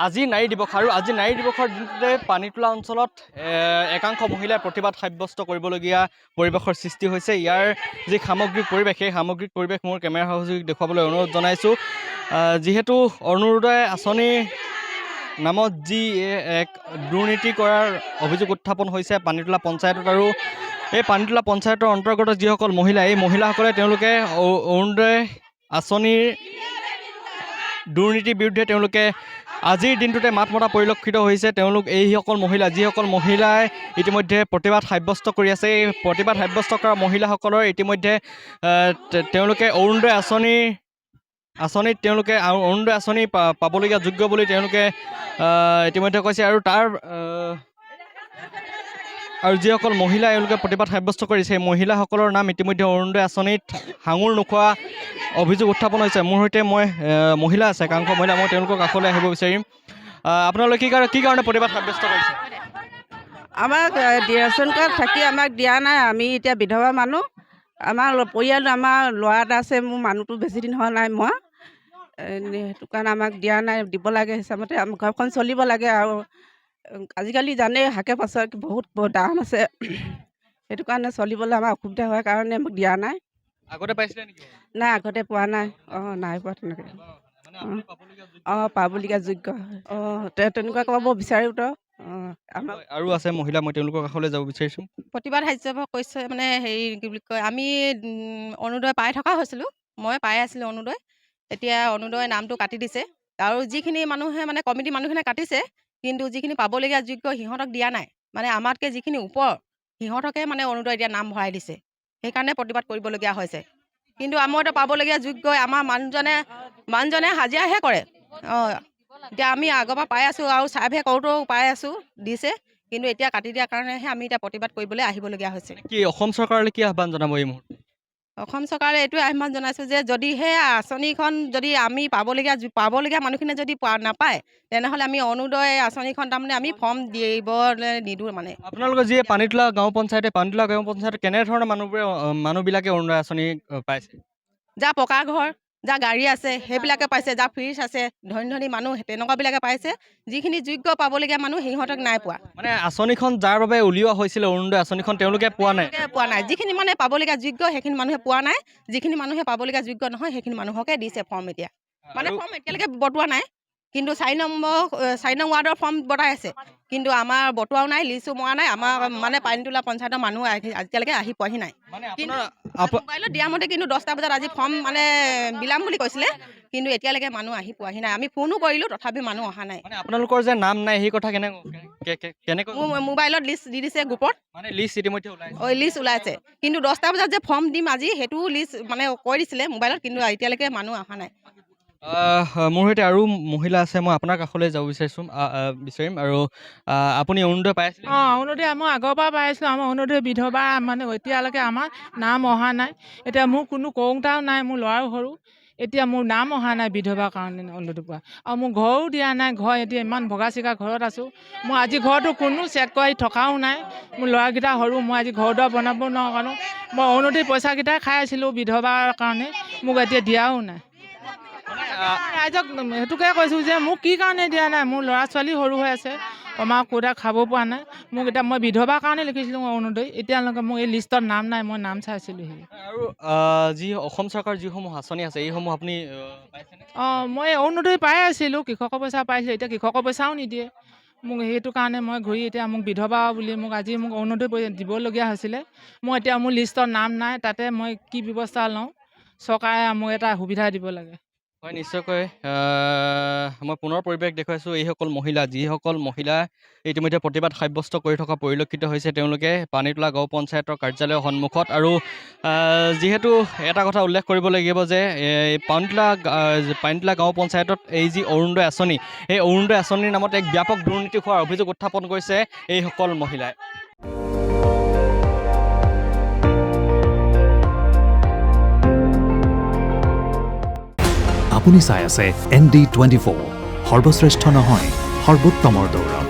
আজি নাৰী দিৱস আৰু আজি নাৰী দিৱসৰ দিনটোতে পানীতোলা অঞ্চলত একাংশ মহিলাই প্ৰতিবাদ সাব্যস্ত কৰিবলগীয়া পৰিৱেশৰ সৃষ্টি হৈছে। ইয়াৰ যি সামগ্ৰিক পৰিৱেশ সেই সামগ্ৰিক পৰিৱেশ মোৰ কেমেৰা সহযোগীক দেখুৱাবলৈ অনুৰোধ জনাইছোঁ। যিহেতু অৰুণোদয় আঁচনিৰ নামত যি এক দুৰ্নীতি কৰাৰ অভিযোগ উত্থাপন হৈছে পানীতোলা পঞ্চায়তত, আৰু এই পানীতোলা পঞ্চায়তৰ অন্তৰ্গত যিসকল মহিলা, এই মহিলাসকলে তেওঁলোকে অৰুণোদয় আঁচনিৰ দুৰ্নীতিৰ বিৰুদ্ধে তেওঁলোকে আজিৰ দিনটোতে মাত মতা পৰিলক্ষিত হৈছে। তেওঁলোক এইসকল মহিলা, যিসকল মহিলাই ইতিমধ্যে প্ৰতিবাদ সাব্যস্ত কৰি আছে, এই প্ৰতিবাদ সাব্যস্ত কৰা মহিলাসকলৰ ইতিমধ্যে তেওঁলোকে অৰুণোদয় আঁচনিত তেওঁলোকে অৰুণোদয় আঁচনি পাবলগীয়া যোগ্য বুলি তেওঁলোকে ইতিমধ্যে কৈছে। আৰু যিসকল মহিলাই এওঁলোকে প্ৰতিবাদ সাব্যস্ত কৰিছে সেই মহিলাসকলৰ নাম ইতিমধ্যে অৰুণোদয় আঁচনিত সাঙুৰ নোখোৱা অভিযোগ উত্থাপন হৈছে। মোৰ সৈতে মহিলা আছে, একাংশ মহিলা, মই তেওঁলোকৰ কাষলৈ আহিব বিচাৰিম। আপোনালোকে কি কাৰণে প্ৰতিবাদ সাব্যস্ত কৰিছে? আমাক ৰেচন কাৰ্ড থাকি আমাক দিয়া নাই। আমি এতিয়া বিধৱা মানুহ, আমাৰ পৰিয়াল, আমাৰ ল'ৰা এটা আছে, মোৰ মানুহটো বেছি দিন হোৱা নাই মই, সেইটো কাৰণে আমাক দিয়া নাই। দিব লাগে হিচাপতে আমাৰ ঘৰখন চলিব লাগে। আৰু আজিকালি জানেই শাকে পাচলি বহুত দাম আছে, সেইটো কাৰণে চলিবলৈ আমাৰ অসুবিধা হোৱাৰ কাৰণে মোক দিয়া নাই। আগতে পাইছিলে নেকি? নাই, আগতে পোৱা নাই। নাই পোৱা তেনেকৈ। পাবলগীয়া যোগ্য। তেনেকুৱা ক'ব বিচাৰোঁ তো। আৰু আছে মহিলা, মই তেওঁলোকৰ কাষলৈ যাব বিচাৰিছোঁ। প্ৰতিবাদ সাব্যস্ত কৰিছে মানে হেৰি কি বুলি কয়, আমি অৰুণোদয় পাই থকা হৈছিলোঁ, মই পাই আছিলোঁ অৰুণোদয়। এতিয়া অৰুণোদয় নামটো কাটি দিছে, আৰু যিখিনি মানুহে মানে কমিটি মানুহখিনে কাটিছে, কিন্তু যিখিনি পাবলগীয়া যোগ্য সিহঁতক দিয়া নাই। মানে আমাতকৈ যিখিনি ওপৰ সিহঁতকে মানে অৰুণোদয় এতিয়া নাম ভৰাই দিছে, সেইকাৰণে প্ৰতিবাদ কৰিবলগীয়া হৈছে। কিন্তু আমাৰ এতিয়া পাবলগীয়া যোগ্য আমাৰ মানুহজনে হাজিৰাহে কৰে। এতিয়া আমি আগৰ পৰা পাই আছোঁ, আৰু চাৰ্ভে কৰোঁতেও পাই আছোঁ, দিছে। কিন্তু এতিয়া কাটি দিয়াৰ কাৰণেহে আমি এতিয়া প্ৰতিবাদ কৰিবলৈ আহিবলগীয়া হৈছে। কি অসম চৰকাৰলৈ কি আহ্বান জনাব এই মুহূৰ্তত? অসম চৰকাৰে এইটোৱে আহ্বান জনাইছোঁ যে যদিহে আঁচনিখন যদি আমি পাবলগীয়া মানুহখিনিয়ে যদি নাপায়, তেনেহ'লে আমি অৰুণোদয় আঁচনিখন তাৰমানে আমি ফৰ্ম দিবলৈ নিদিওঁ। মানে আপোনালোকৰ যি পানীতোলা গাঁও পঞ্চায়ত কেনেধৰণৰ মানুহবিলাকে অৰুণোদয় আঁচনি পাইছে? যাৰ পকা ঘৰ, যাৰ গাড়ী আছে সেইবিলাকে পাইছে, যাৰ ফ্ৰিজ আছে, ধনী মানুহ তেনেকুৱাবিলাকে পাইছে। যিখিনি যোগ্য পাবলগীয়া মানুহ সিহঁতক নাই পোৱা। মানে আঁচনিখন যাৰ বাবে উলিওৱা হৈছিলে অৰুণোদয় আঁচনিখন তেওঁলোকে পোৱা নাই। যিখিনি মানে পাবলগীয়া যোগ্য সেইখিনি মানুহে পোৱা নাই। যিখিনি মানুহে পাবলগীয়া যোগ্য নহয় সেইখিনি মানুহকে দিছে ফৰ্ম। এতিয়া মানে ফৰ্ম এতিয়ালৈকে বটোৱা নাই, কিন্তু 4 নং ৱাৰ্ডৰ ফৰ্ম বটাই আছে, কিন্তু আমাৰ বটোৱাও নাই, লিষ্টো মৰা নাই। আমাৰ মানে পানীতোলা পঞ্চায়তৰ মানুহ এতিয়ালৈকে আহি পোৱাহি নাই। কিন্তু মোবাইলত দিয়া মতে কিন্তু 10টা বজাত আজি ফৰ্ম মানে বিলাম বুলি কৈছিলে, কিন্তু এতিয়ালৈকে মানুহ আহি পোৱাহি নাই। আমি ফোনো কৰিলোঁ, তথাপি মানুহ অহা নাই। আপোনালোকৰ যে নাম নাই সেই কথা কেনেকৈ মোৰ মোবাইলত লিষ্ট দি দিছে গ্ৰুপত, মানে লিষ্ট ইতিমধ্যে লিষ্ট ওলাইছে। কিন্তু 10টা বজাত যে ফৰ্ম দিম আজি, সেইটোও লিষ্ট মানে কৈ দিছিলে মোবাইলত, কিন্তু এতিয়ালৈকে মানুহ অহা নাই। মোৰ সৈতে আৰু মহিলা আছে, মই আপোনাৰ কাষলৈ যাব বিচাৰিম। আৰু আপুনি অৰুণোদয় পাই আছিলে? অৰুণোদয় মই আগৰ পৰা পাই আছিলোঁ। আমাৰ অৰুণোদয় বিধৱা মানে এতিয়ালৈকে আমাৰ নাম অহা নাই। এতিয়া মোৰ কোনো কৰোঁতাও নাই, মোৰ ল'ৰাও সৰু, এতিয়া মোৰ নাম অহা নাই বিধৱাৰ কাৰণে অৰুণোদয় পোৱা। আৰু মোৰ ঘৰো দিয়া নাই। ঘৰ এতিয়া ইমান ভগা চিগা ঘৰত আছোঁ। মই আজি ঘৰটো কোনো চেক কৰি থকাও নাই। মোৰ ল'ৰাকেইটা সৰু, মই আজি ঘৰ দুৱাৰ বনাব নোৱাৰোঁ কাৰণে মই অৰুণোদয় পইচাকেইটাই খাই আছিলোঁ বিধৱাৰ কাৰণে, মোক এতিয়া দিয়াও নাই। ৰাইজক সেইটোকে কৈছোঁ যে মোক কি কাৰণে দিয়া নাই। মোৰ ল'ৰা ছোৱালী সৰু হৈ আছে, কমা কোটা খাব পৰা নাই। মোক এতিয়া মই বিধৱাৰ কাৰণে লিখিছিলোঁ অৰুণোদয়, এতিয়ালৈকে মোৰ এই লিষ্টত নাম নাই। মই নাম চাইছিলোঁ। আৰু যি অসম চৰকাৰৰ যিসমূহ আঁচনি আছে এইসমূহ আপুনি পাইছেনে? মই অৰুণোদয় পাই আছিলোঁ, কৃষকৰ পইচা পাইছিলোঁ। এতিয়া কৃষকৰ পইচাও নিদিয়ে মোক, সেইটো কাৰণে মই ঘূৰি এতিয়া মোক বিধৱা বুলি মোক অৰুণোদয় দিবলগীয়া হৈছিলে। মই এতিয়া মোৰ লিষ্টত নাম নাই, তাতে মই কি ব্যৱস্থা লওঁ, চৰকাৰে মোক এটা সুবিধা দিব লাগে। হয়, নিশ্চয়কৈ মই পুনৰ পৰিৱেশ দেখুৱাইছোঁ। এইসকল মহিলা, যিসকল মহিলা ইতিমধ্যে প্ৰতিবাদ সাব্যস্ত কৰি থকা পৰিলক্ষিত হৈছে, তেওঁলোকে পানীতোলা গাঁও পঞ্চায়তৰ কাৰ্যালয়ৰ সন্মুখত। আৰু যিহেতু এটা কথা উল্লেখ কৰিব লাগিব যে পানীতোলা গাঁও পঞ্চায়তত এই যি অৰুণোদয় আঁচনি, এই অৰুণোদয় আঁচনিৰ নামত এক ব্যাপক দুৰ্নীতি হোৱাৰ অভিযোগ উত্থাপন কৰিছে এইসকল মহিলাই। আপুনি চাই আছে ND24, সৰ্বশ্ৰেষ্ঠ নহয় সৰ্বোত্তমৰ দৌৰ।